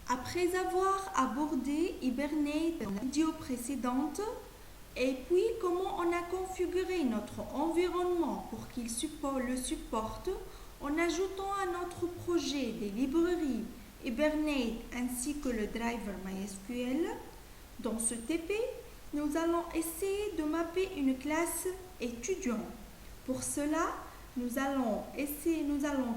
Après avoir abordé Hibernate dans la vidéo précédente, et puis comment on a configuré notre environnement pour qu'il le supporte en ajoutant à notre projet des librairies Hibernate ainsi que le driver MySQL, dans ce TP, nous allons essayer de mapper une classe étudiant. Pour cela, nous allons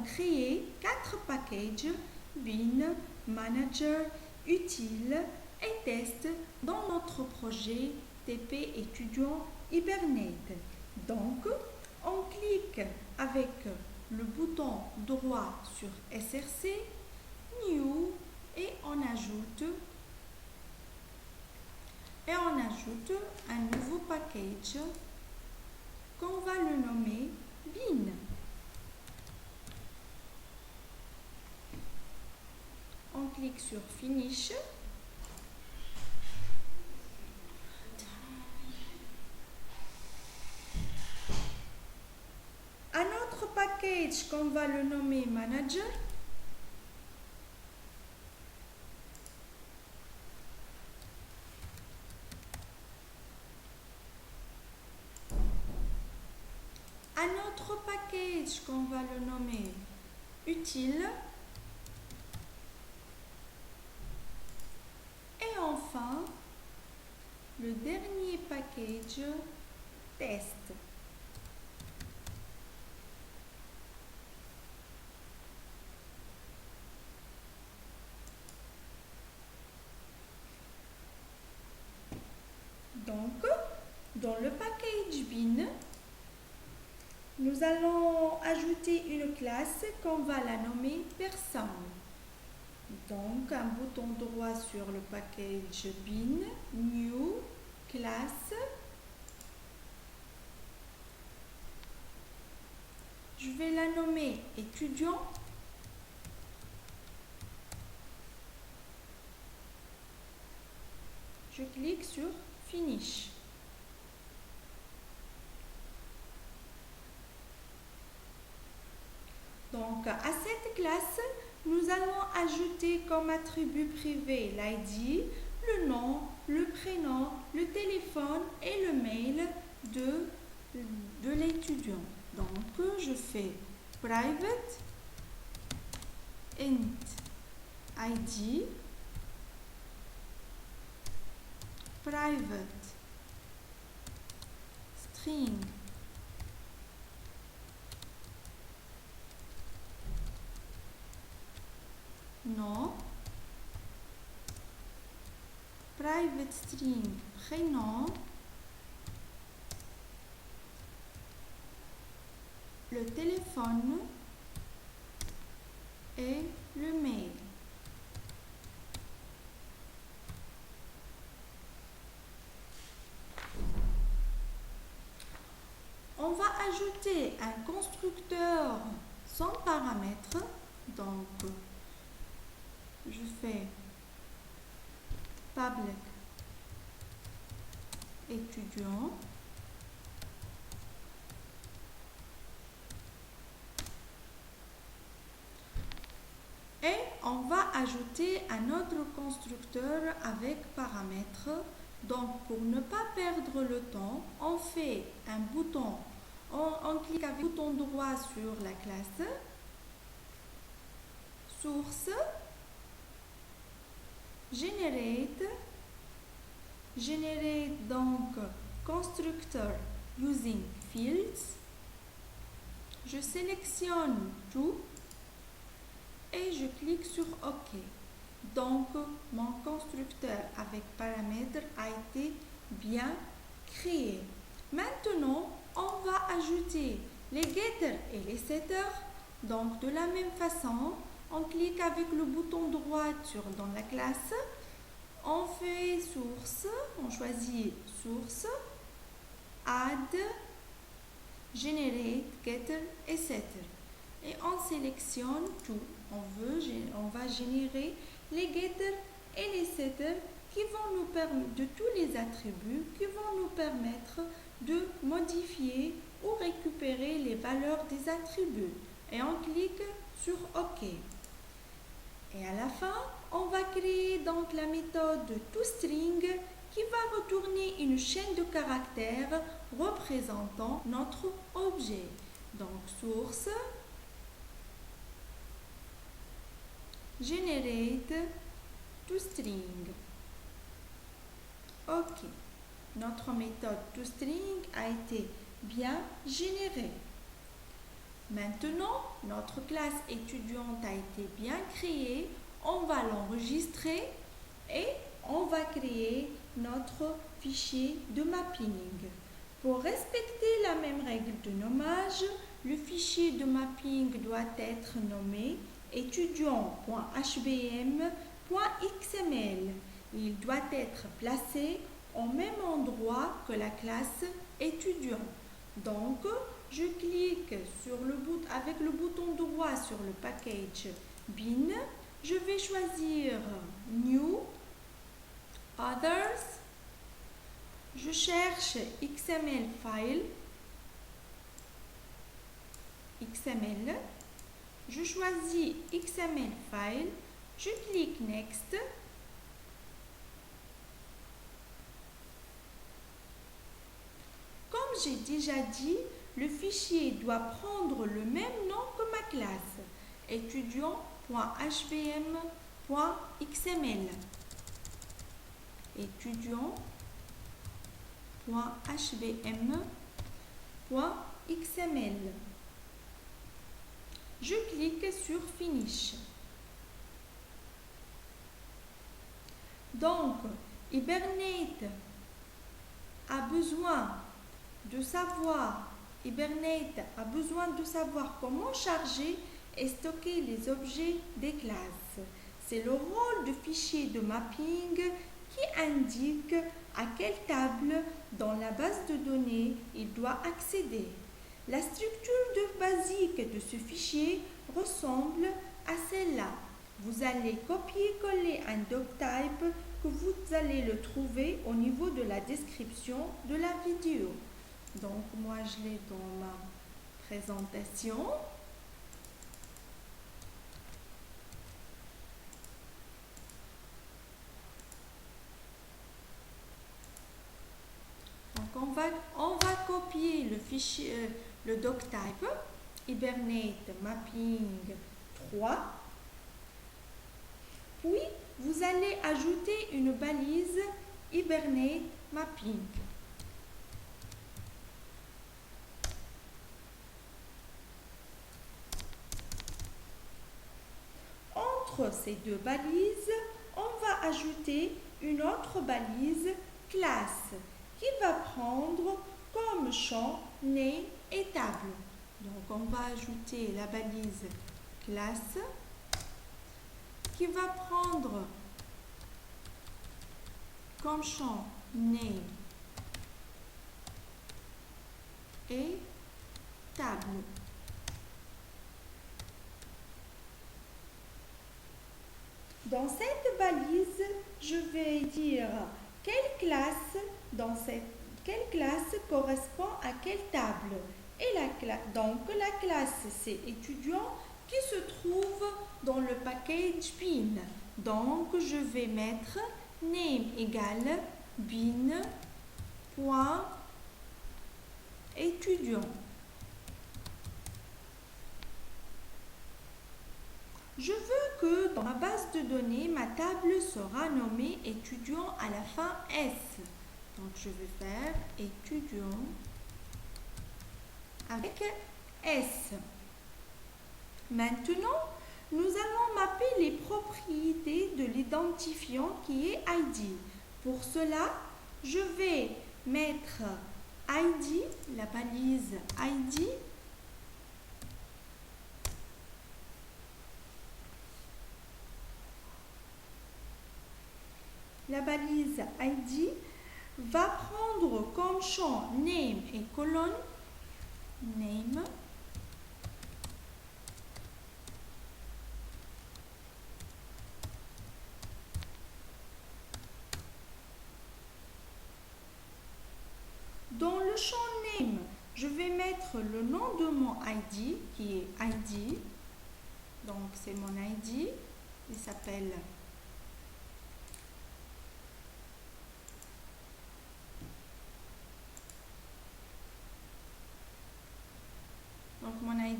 créer 4 packages bin, manager, utile et test dans notre projet TP étudiant Hibernate. Donc, on clique avec le bouton droit sur SRC, New et on ajoute un nouveau package qu'on va le nommer bin. On clique sur Finish. Un autre package qu'on va le nommer Manager. Un autre package qu'on va le nommer Utile. Et enfin, le dernier package Test. Donc, dans le package bin, nous allons ajouter une classe qu'on va la nommer personne. Donc, un bouton droit sur le package bin, new, classe. Je vais la nommer étudiant. Je clique sur Finish. Donc, à cette classe, nous allons ajouter comme attribut privé l'ID, le nom, le prénom, le téléphone et le mail de l'étudiant. Donc, je fais private int ID, private string nom, private string prénom, le téléphone et le mail. On va ajouter un constructeur sans paramètres. Donc, je fais public étudiant. Et on va ajouter un autre constructeur avec paramètres. Donc, pour ne pas perdre le temps, on fait un bouton, on clique avec le bouton droit sur la classe, source, generate donc constructor using fields. Je sélectionne tout et je clique sur OK. Donc, mon constructeur avec paramètres a été bien créé. Maintenant, on va ajouter les getters et les setters. Donc, de la même façon, on clique avec le bouton droit dans la classe. On fait source, on choisit source, add, generate, getter et setter. Et on sélectionne tout. On va générer les getters et les setters qui vont nous permettre de tous les attributs qui vont nous permettre de modifier ou récupérer les valeurs des attributs. Et on clique sur OK. Et à la fin, on va créer donc la méthode toString qui va retourner une chaîne de caractères représentant notre objet. Donc, source, generate toString. Ok, notre méthode toString a été bien générée. Maintenant, notre classe étudiante a été bien créée. On va l'enregistrer et on va créer notre fichier de mapping. Pour respecter la même règle de nommage, le fichier de mapping doit être nommé étudiant.hbm.xml. Il doit être placé au même endroit que la classe étudiant. Donc, je clique avec le bouton droit sur le package bin. Je vais choisir New, Others. Je cherche XML file. XML. Je choisis XML file. Je clique Next. Comme j'ai déjà dit, le fichier doit prendre le même nom que ma classe, étudiant.hbm.xml. étudiant.hbm.xml. Je clique sur Finish. Donc, Hibernate a besoin de savoir comment charger et stocker les objets des classes. C'est le rôle de fichier de mapping qui indique à quelle table dans la base de données il doit accéder. La structure basique de ce fichier ressemble à celle-là. Vous allez copier-coller un doctype que vous allez le trouver au niveau de la description de la vidéo. Donc, moi, je l'ai dans ma présentation. Donc, on va copier le fichier, le doctype, Hibernate Mapping 3. Puis, vous allez ajouter une balise Hibernate Mapping. Entre ces deux balises, on va ajouter une autre balise classe qui va prendre comme champ name et table. Donc, on va ajouter la balise classe qui va prendre comme champ name et table. Dans cette balise, je vais dire quelle classe correspond à quelle table. Et donc la classe, c'est étudiant qui se trouve dans le package bin. Donc, je vais mettre name égale bin.étudiant. Je veux que dans ma base de données, ma table sera nommée étudiant à la fin S. Donc, je vais faire étudiant avec S. Maintenant, nous allons mapper les propriétés de l'identifiant qui est ID. Pour cela, je vais mettre ID, la balise ID, la balise ID va prendre comme champ name et colonne name dans le champ name, je vais mettre le nom de mon ID qui est ID. Donc c'est mon ID, il s'appelle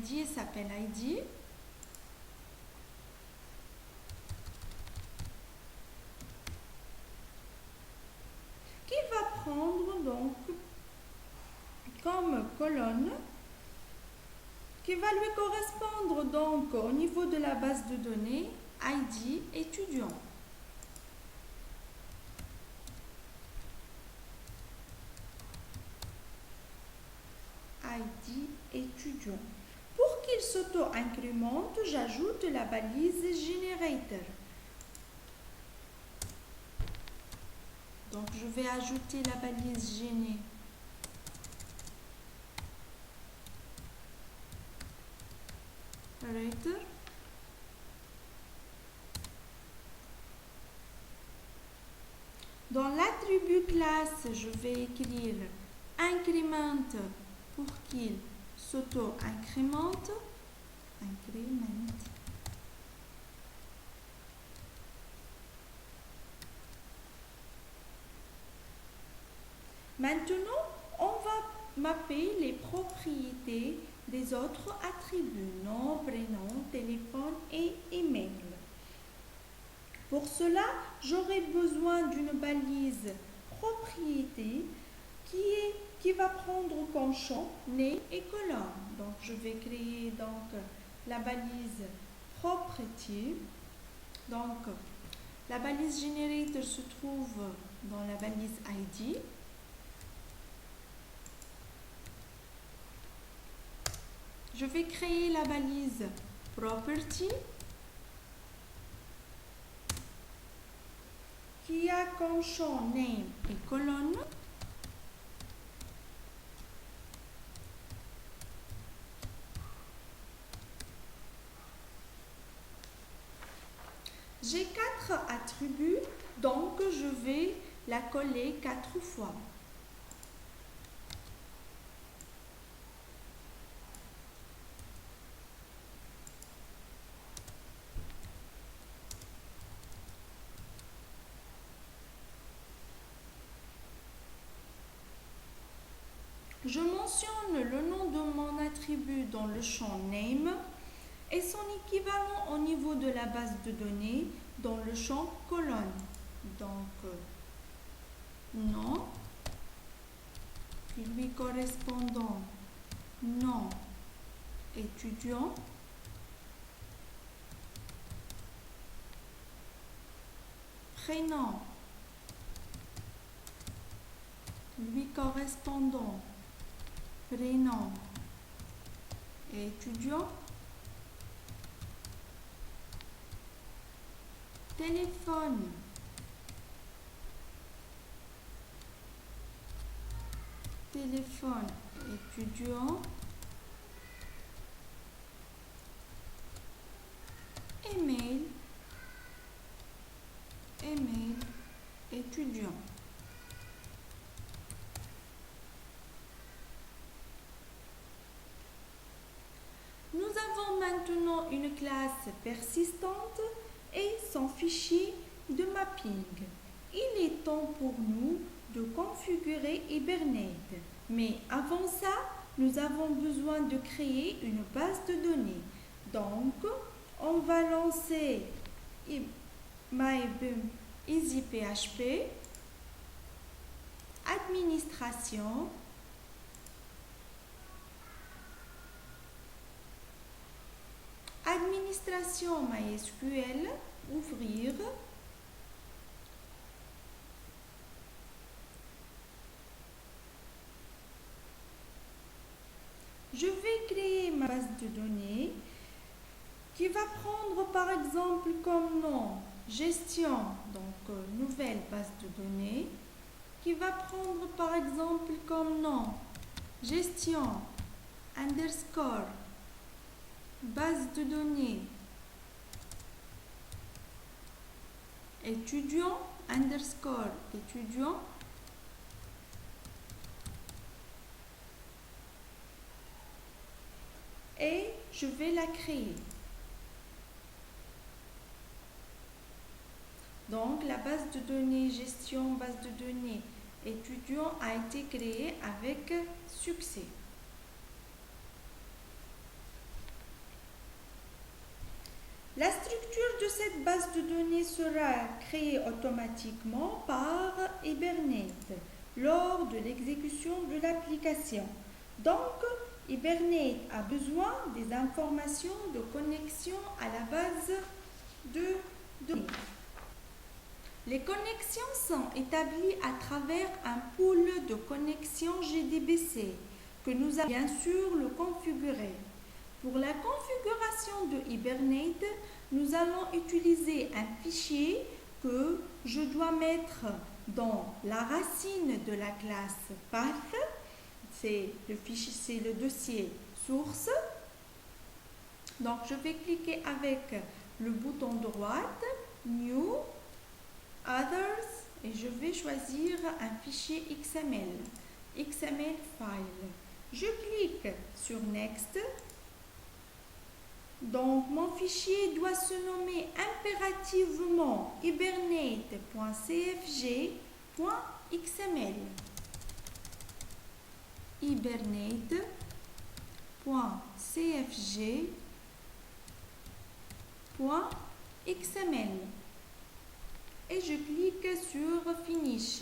ID s'appelle ID. Qui va prendre donc comme colonne, qui va lui correspondre donc au niveau de la base de données ID étudiant. ID étudiant. Pour qu'il s'auto-incrémente, j'ajoute la balise generator. Donc je vais ajouter la balise generator. Dans l'attribut classe, je vais écrire increment pour qu'il s'auto-incrémente. Maintenant, on va mapper les propriétés des autres attributs, nom, prénom, téléphone et email. Pour cela, j'aurai besoin d'une balise propriété qui va prendre comme champ name et colonne. Donc, je vais créer donc la balise propriété. Donc, la balise generator se trouve dans la balise ID. Je vais créer la balise property qui a comme champ name et colonne. J'ai 4 attributs, donc je vais la coller 4 fois. Je mentionne le nom de mon attribut dans le champ name et son équivalent au niveau de la base de données dans le champ colonne. Donc, nom, lui correspondant nom étudiant, prénom, lui correspondant prénom étudiant, téléphone, étudiant, email étudiant. Nous avons maintenant une classe persistante et son fichier de mapping. Il est temps pour nous de configurer Hibernate. Mais avant ça, nous avons besoin de créer une base de données. Donc, on va lancer EasyPHP, administration, administration MySQL, ouvrir. Je vais créer ma base de données qui va prendre par exemple comme nom gestion, donc nouvelle base de données, qui va prendre par exemple comme nom gestion underscore base de données étudiant underscore étudiant et je vais la créer. Donc la base de données gestion base de données étudiant a été créée avec succès. base de données sera créée automatiquement par Hibernate lors de l'exécution de l'application. Donc, Hibernate a besoin des informations de connexion à la base de données. Les connexions sont établies à travers un pool de connexions JDBC que nous allons bien sûr le configurer. Pour la configuration de Hibernate, nous allons utiliser un fichier que je dois mettre dans la racine de la classe path. C'est le dossier source. Donc, je vais cliquer avec le bouton droite, New, Others, et je vais choisir un fichier XML file. Je clique sur Next. Donc, mon fichier doit se nommer impérativement hibernate.cfg.xml. hibernate.cfg.xml. Et je clique sur Finish.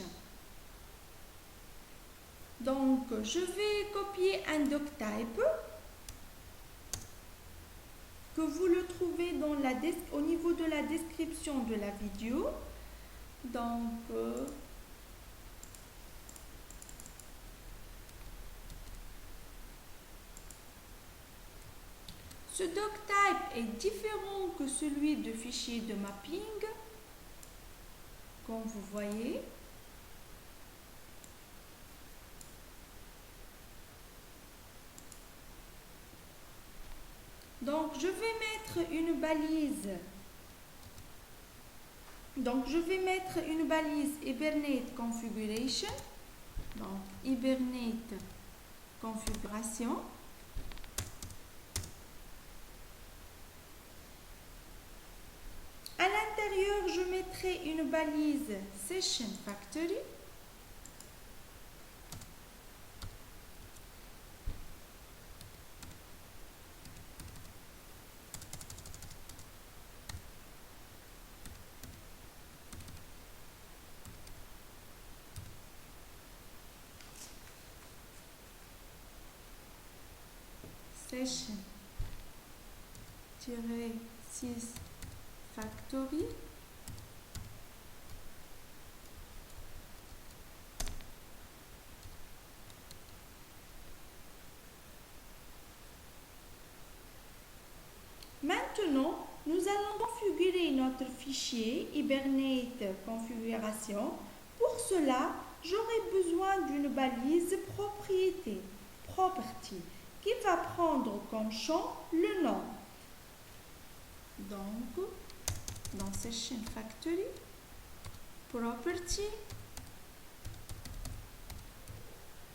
Donc, je vais copier un doctype que vous le trouvez au niveau de la description de la vidéo. Donc, ce doctype est différent que celui de fichier de mapping, comme vous voyez. Donc, je vais mettre une balise. Donc, je vais mettre une balise Hibernate Configuration. Donc, Hibernate Configuration. À l'intérieur, je mettrai une balise Session Factory. Session-6 Factory. Maintenant, nous allons configurer notre fichier Hibernate Configuration. Pour cela, j'aurai besoin d'une balise propriété, property, qui va prendre comme champ le nom. Donc, dans Session Factory, property,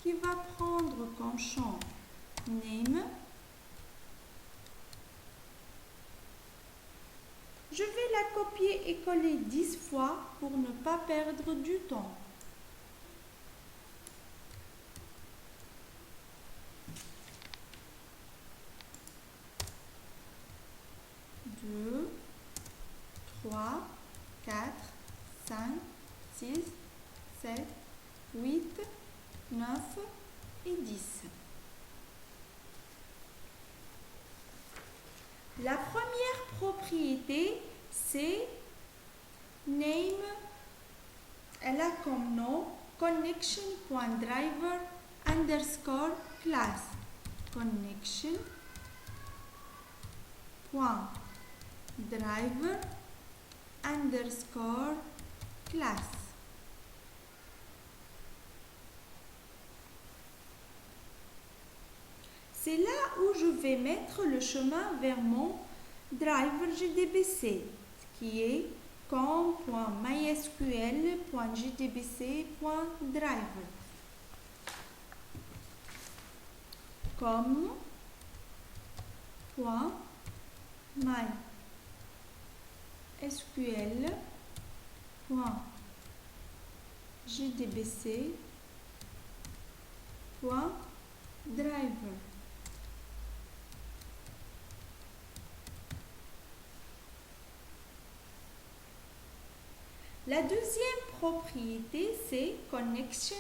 qui va prendre comme champ name. Je vais la copier et coller 10 fois pour ne pas perdre du temps. Deux, 3, 4, 5, 6, 7, 8, 9 et 10. La première propriété, c'est name. Elle a comme nom connection.driver underscore class. Connection.driver underscore class. C'est là où je vais mettre le chemin vers mon driver JDBC, qui est com.mysql.jdbc.driver. com.mysql.jdbc.driver. La deuxième propriété, c'est connection.url.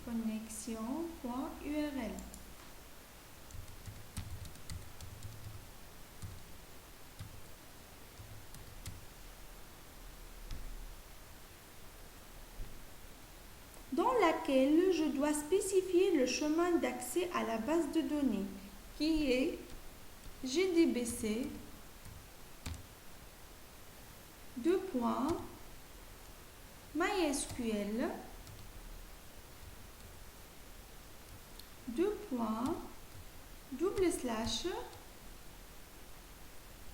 Connexion.url. Dans laquelle je dois spécifier le chemin d'accès à la base de données qui est GDBC MySQL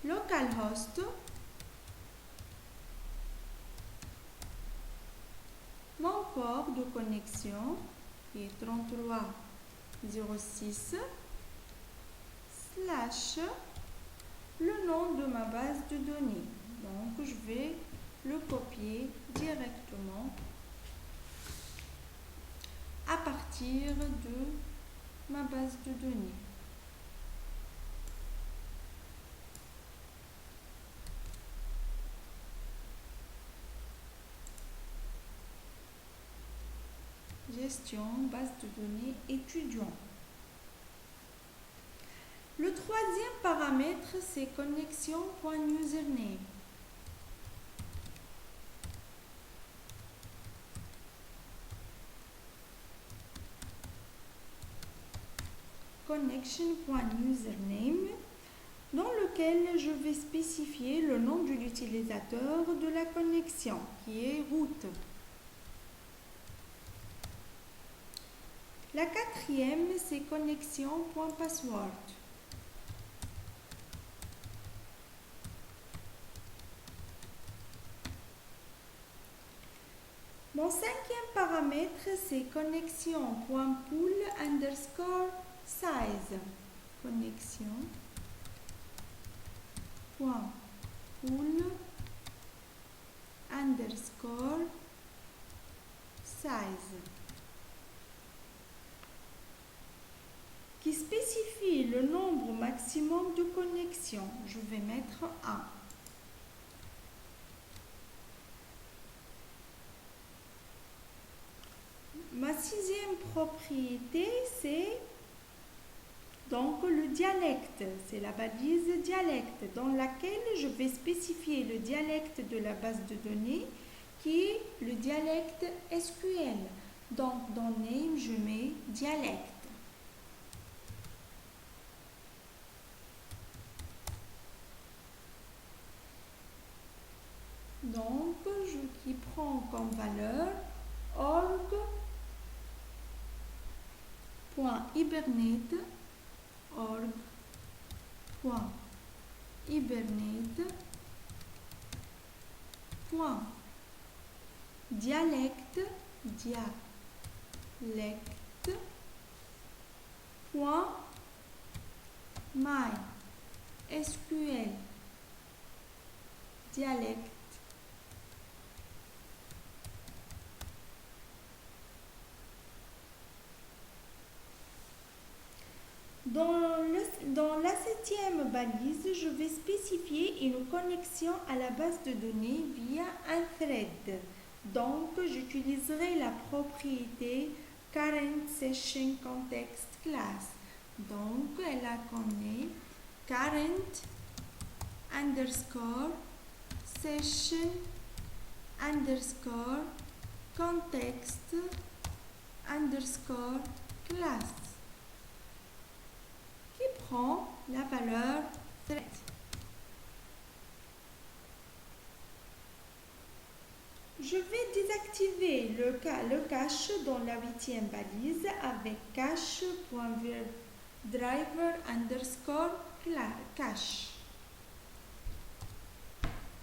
localhost mon port de connexion qui est 3306 slash le nom de ma base de données. Donc je vais le copier directement à partir de ma base de données. Gestion, base de données étudiants. Le troisième paramètre, c'est connexion.username. Connection.username, dans lequel je vais spécifier le nom de l'utilisateur de la connexion, qui est root. La quatrième, c'est connexion.password. Mon cinquième paramètre, c'est connexion.pool_size. Connexion.pool_size. Qui spécifie le nombre maximum de connexions. Je vais mettre 1. Ma sixième propriété, c'est donc le dialecte. C'est la balise dialecte dans laquelle je vais spécifier le dialecte de la base de données qui est le dialecte SQL. Donc dans name, je mets dialecte. Donc, qui prend comme valeur org.hibernate.dialecte .mysql dialecte. Dans la septième balise, je vais spécifier une connexion à la base de données via un thread. Donc, j'utiliserai la propriété current session context class. Donc, elle a connu current underscore session underscore context underscore class. Qui prend la valeur thread. Je vais désactiver le cache dans la huitième balise avec cache.driver underscore cache.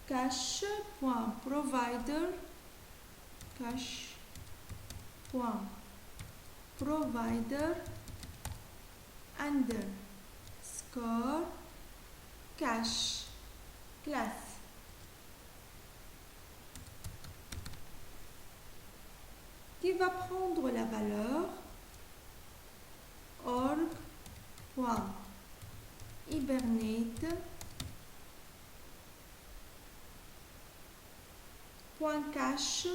Cache.provider underscore cache class. Qui va prendre la valeur org.hibernate cache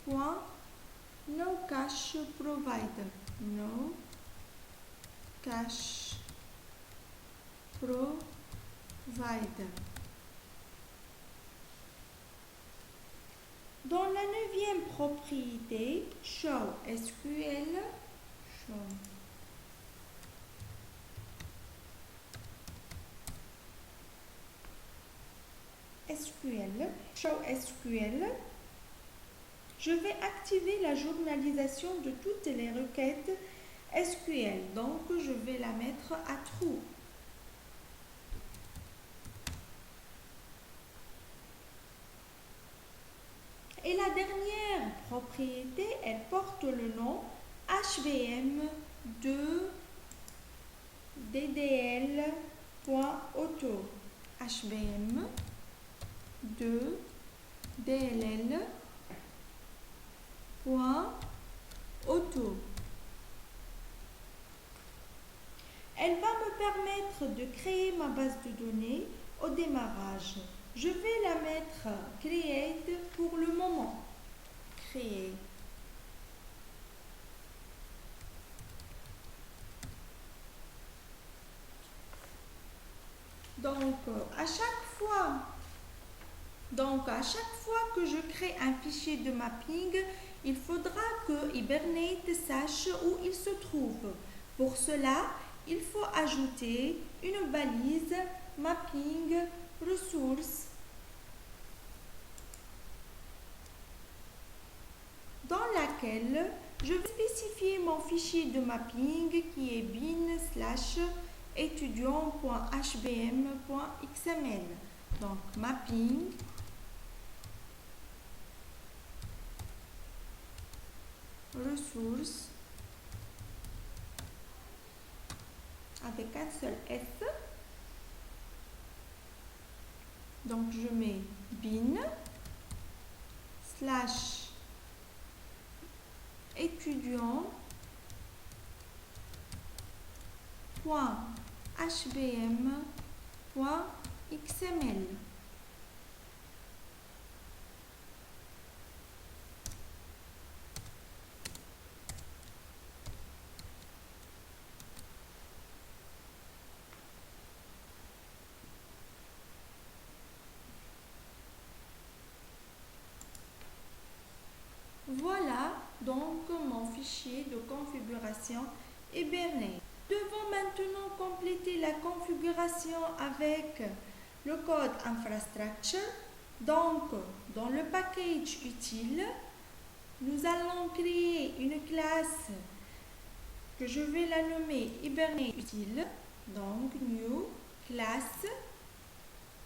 point no cache provider. No cache provider. Dans la 9e propriété, show SQL, show SQL, je vais activer la journalisation de toutes les requêtes SQL. Donc, je vais la mettre à true. Et la dernière propriété, elle porte le nom hvm de ddl.auto. hvm de dll.auto. Elle va me permettre de créer ma base de données au démarrage. Je vais la mettre create pour le moment. Créer. Donc, à chaque fois que je crée un fichier de mapping, il faudra que Hibernate sache où il se trouve. Pour cela, il faut ajouter une balise mapping ressources dans laquelle je vais spécifier mon fichier de mapping qui est bin/étudiant.hbm.xml. Donc mapping ressources avec un seul S. Donc je mets bin/étudiant.hbm.xml. Voilà donc mon fichier de configuration Hibernate. Nous devons maintenant compléter la configuration avec le code infrastructure. Donc, dans le package utile, nous allons créer une classe que je vais la nommer Hibernate utile. Donc, new class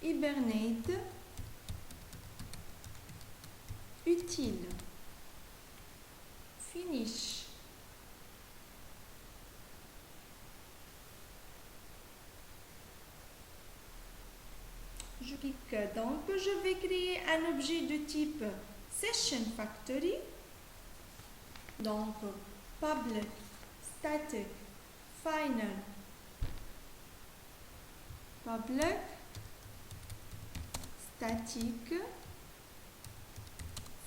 Hibernate utile. Finish. Je clique donc, je vais créer un objet de type Session Factory. Donc, public static final public static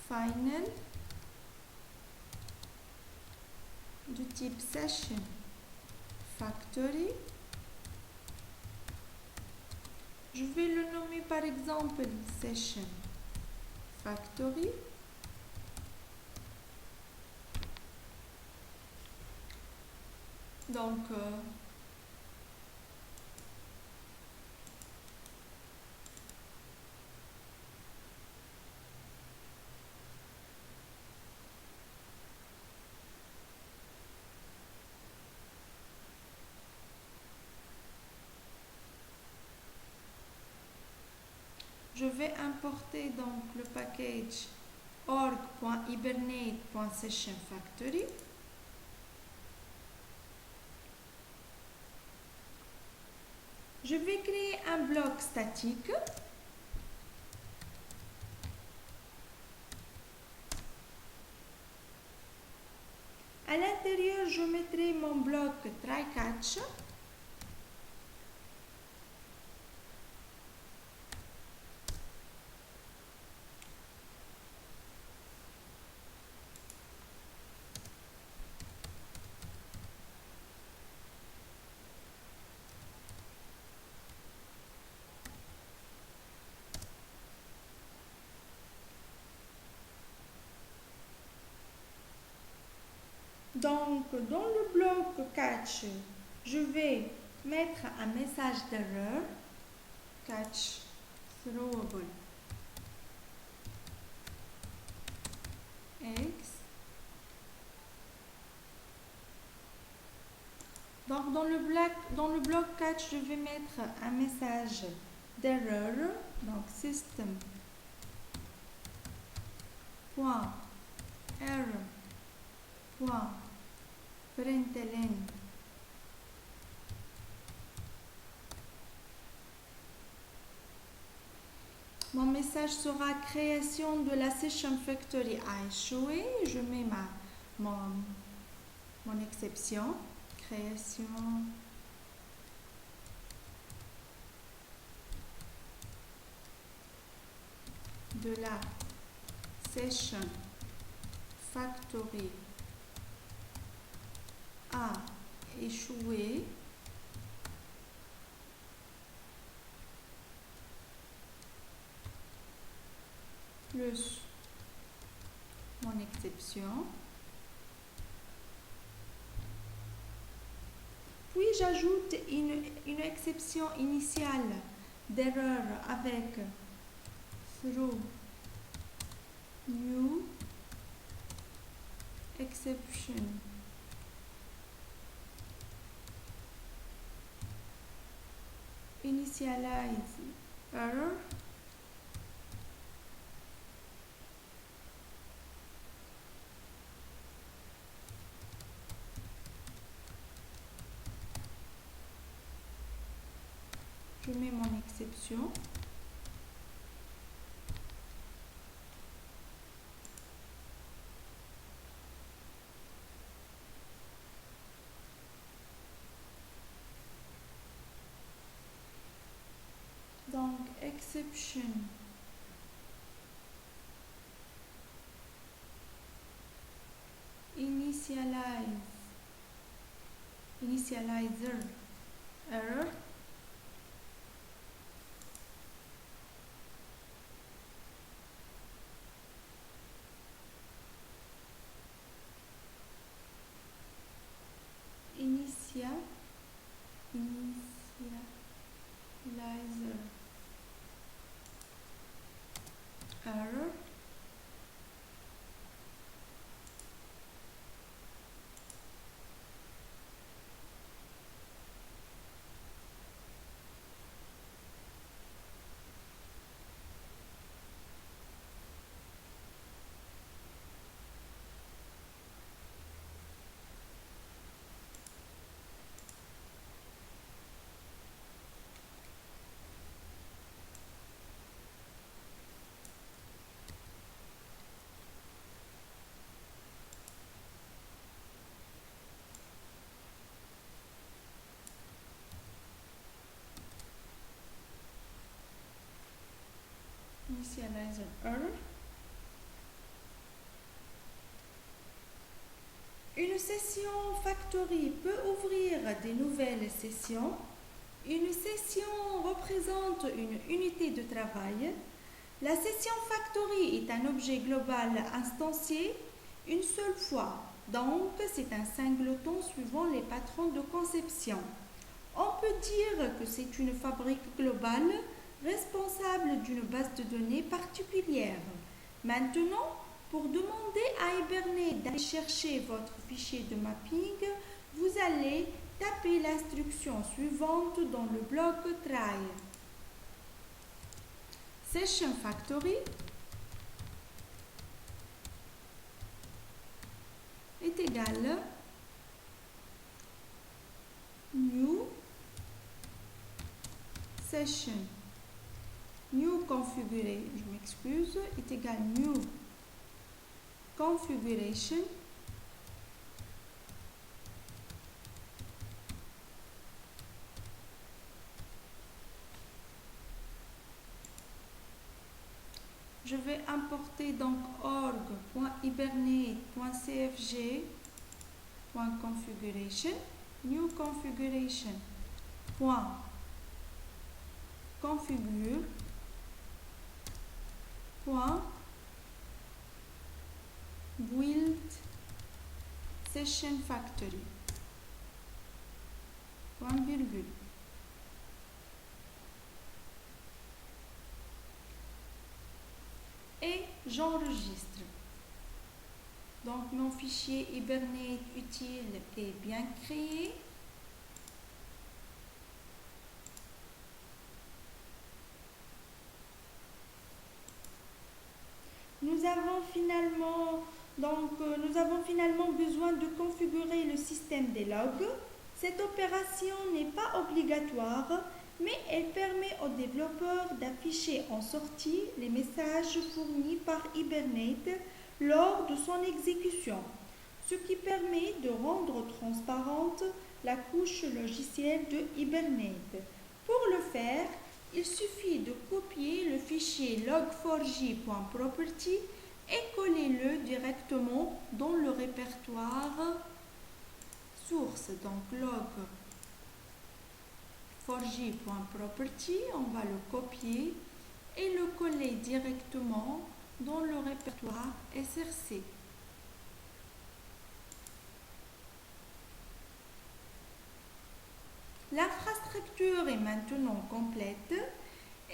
final de type Session Factory. Je vais le nommer par exemple Session Factory. Donc, je vais importer donc le package org.hibernate.sessionFactory. Je vais créer un bloc statique. À l'intérieur, je mettrai mon bloc try-catch. Donc, dans le bloc catch, je vais mettre un message d'erreur. Catch throwable X. Donc, dans le bloc catch, je vais mettre un message d'erreur. Donc, system point error point println. Mon message sera création de la session factory a échoué. Je mets mon exception. Création de la session factory a échoué. Plus mon exception. Puis j'ajoute une exception initiale d'erreur avec throw new exception. Initialize error. Je mets mon exception. Donc, exception initializer error. Initializer error. Initializer error. Une session factory peut ouvrir des nouvelles sessions. Une session représente une unité de travail. La session factory est un objet global instancié une seule fois. Donc, c'est un singleton suivant les patrons de conception. On peut dire que c'est une fabrique globale responsable d'une base de données particulière. Maintenant, pour demander à Hibernate d'aller chercher votre fichier de mapping, vous allez taper l'instruction suivante dans le bloc try. Session factory est égal new session. New configuration, je m'excuse, est égal new configuration je vais importer donc org.hibernate.cfg.configuration new configuration .configure .build Session Factory. Point virgule. Et j'enregistre. Donc mon fichier Hibernate utile est bien créé. Nous avons finalement besoin de configurer le système des logs. Cette opération n'est pas obligatoire, mais elle permet aux développeurs d'afficher en sortie les messages fournis par Hibernate lors de son exécution, ce qui permet de rendre transparente la couche logicielle de Hibernate. Pour le faire, il suffit de copier le fichier log4j.property et coller-le directement dans le répertoire source. Donc log4j.property, on va le copier et le coller directement dans le répertoire src. L'infrastructure est maintenant complète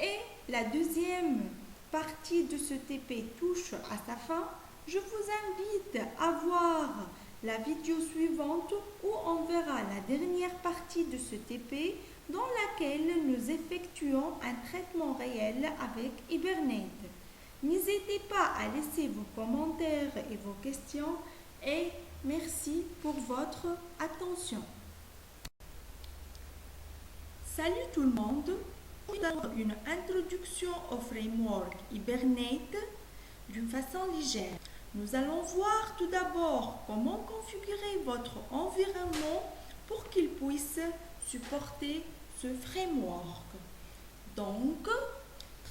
et la deuxième partie de ce TP touche à sa fin. Je vous invite à voir la vidéo suivante où on verra la dernière partie de ce TP dans laquelle nous effectuons un traitement réel avec Hibernate. N'hésitez pas à laisser vos commentaires et vos questions et merci pour votre attention. Salut tout le monde, pour une introduction au framework Hibernate d'une façon légère. Nous allons voir tout d'abord comment configurer votre environnement pour qu'il puisse supporter ce framework. Donc,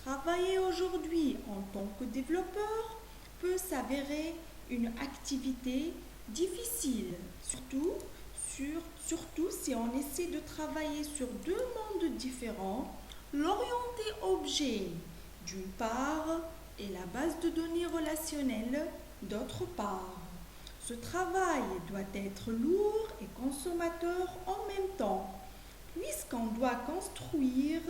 travailler aujourd'hui en tant que développeur peut s'avérer une activité difficile, surtout si on essaie de travailler sur deux mondes différents, l'orienté objet d'une part et la base de données relationnelle d'autre part. Ce travail doit être lourd et consommateur en même temps, puisqu'on doit construire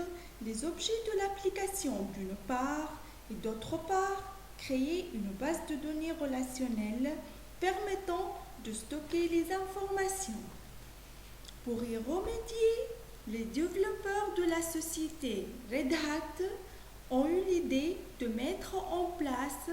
les objets de l'application d'une part et d'autre part créer une base de données relationnelle permettant de stocker les informations. Pour y remédier, les développeurs de la société Red Hat ont eu l'idée de mettre en place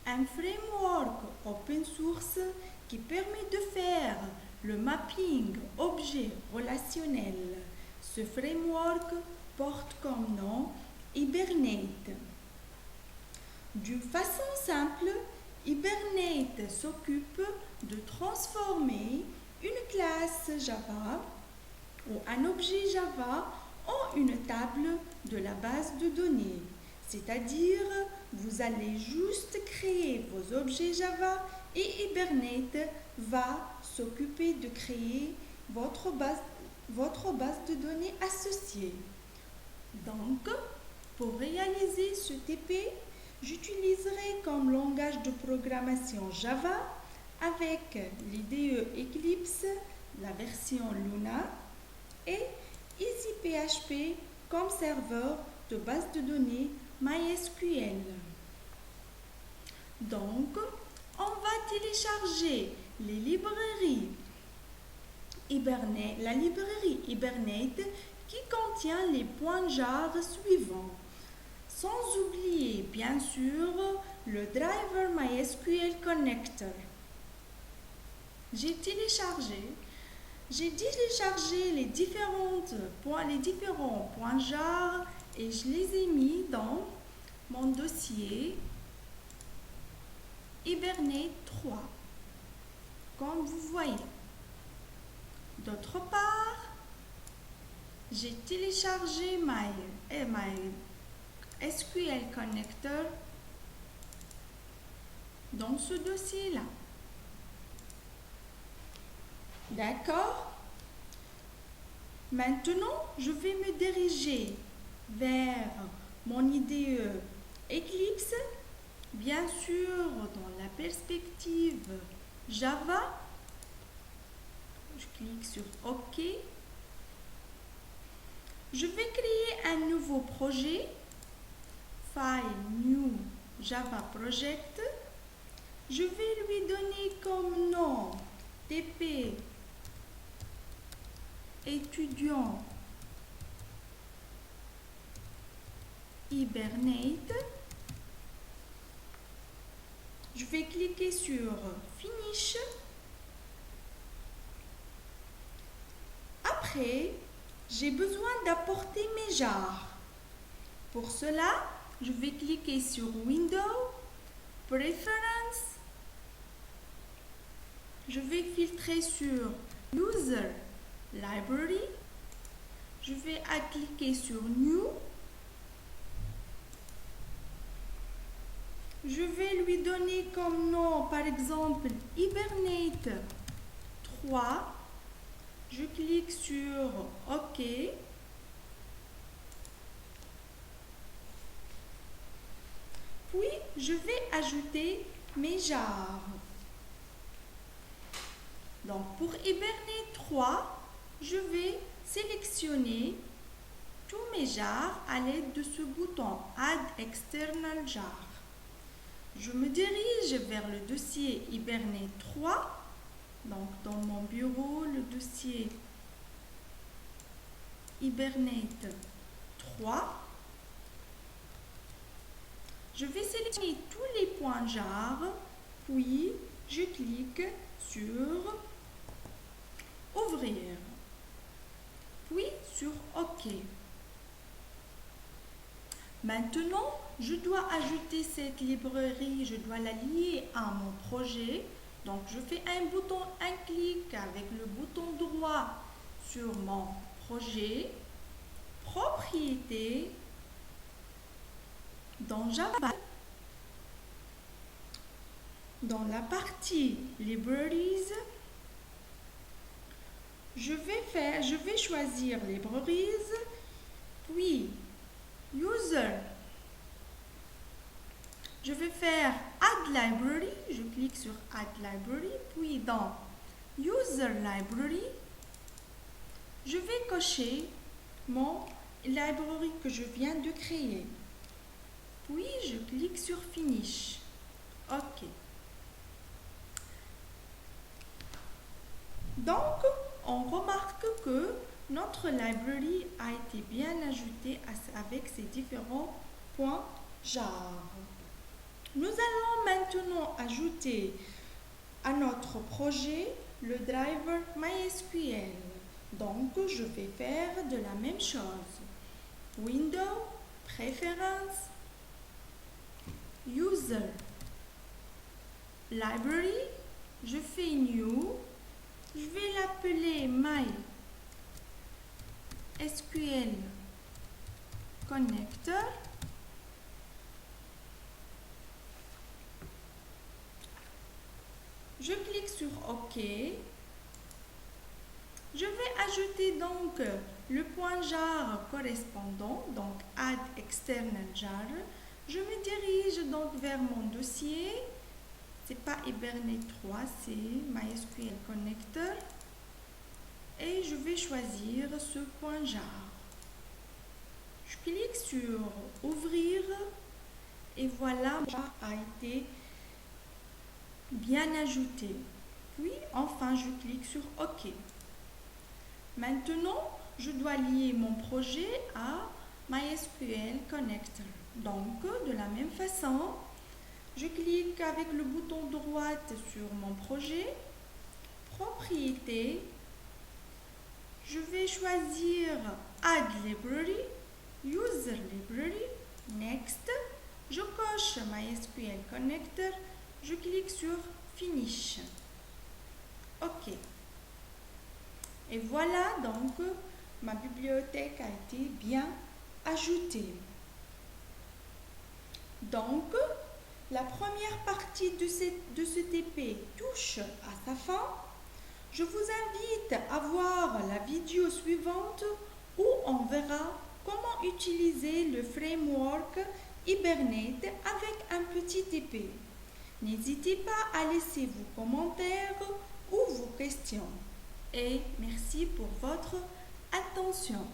un framework open source qui permet de faire le mapping objet relationnel. Ce framework porte comme nom Hibernate. D'une façon simple, Hibernate s'occupe de transformer une classe Java ou un objet Java en une table de la base de données. C'est-à-dire, vous allez juste créer vos objets Java et Hibernate va s'occuper de créer votre base de données associée. Donc, pour réaliser ce TP, j'utiliserai comme langage de programmation Java avec l'IDE Eclipse, la version Luna et EasyPHP comme serveur de base de données MySQL. Donc, on va télécharger les librairies Hibernate, la librairie Hibernate qui contient les points jar suivants. Sans oublier, bien sûr, le driver MySQL Connector. J'ai téléchargé les différents points jar et je les ai mis dans mon dossier Hibernate 3, comme vous voyez. D'autre part, j'ai téléchargé MySQL Connector dans ce dossier-là. D'accord? Maintenant, je vais me diriger vers mon IDE Eclipse, bien sûr dans la perspective Java, je clique sur OK. Je vais créer un nouveau projet. File, New, Java Project. Je vais lui donner comme nom TP étudiant Hibernate. Je vais cliquer sur Finish. Après, j'ai besoin d'apporter mes jars. Pour cela, je vais cliquer sur Window, Preference. Je vais filtrer sur User Library. Je vais cliquer sur New. Je vais lui donner comme nom, par exemple, Hibernate 3. Je clique sur OK. Puis, je vais ajouter mes jars. Donc, pour Hibernate 3, je vais sélectionner tous mes jars à l'aide de ce bouton Add External Jar. Je me dirige vers le dossier Hibernate 3. Donc, dans mon bureau, le dossier Hibernate 3. Je vais sélectionner tous les points jars, puis je clique sur Ouvrir, puis sur OK. Maintenant, je dois ajouter cette librairie, je dois la lier à mon projet. Donc, je fais un clic avec le bouton droit sur mon projet, Propriétés, dans Java, dans la partie Libraries, je vais choisir Libraries, puis User. Je vais faire Add Library, je clique sur Add Library, puis dans User Library, je vais cocher mon library que je viens de créer. Puis je clique sur Finish. OK. Donc, on remarque que notre library a été bien ajoutée avec ses différents points jars. Nous allons maintenant ajouter à notre projet le driver MySQL. Donc, je vais faire de la même chose. Window, Préférences, User, Library, je fais New, je vais l'appeler MySQL Connector. Je clique sur OK. Je vais ajouter donc le point jar correspondant, donc Add External Jar. Je me dirige donc vers mon dossier. C'est pas Hibernate 3, c'est MySQL Connector. Et je vais choisir ce point jar. Je clique sur Ouvrir et voilà, mon jar a été bien ajouté. Puis enfin, je clique sur OK. Maintenant, je dois lier mon projet à MySQL Connector. Donc, de la même façon, je clique avec le bouton droit sur mon projet, Propriétés. Je vais choisir Add Library, User Library, Next. Je coche MySQL Connector. Je clique sur Finish. OK. Et voilà, donc, ma bibliothèque a été bien ajoutée. Donc, la première partie de ce TP touche à sa fin. Je vous invite à voir la vidéo suivante où on verra comment utiliser le framework Hibernate avec un petit TP. N'hésitez pas à laisser vos commentaires ou vos questions. et merci pour votre attention.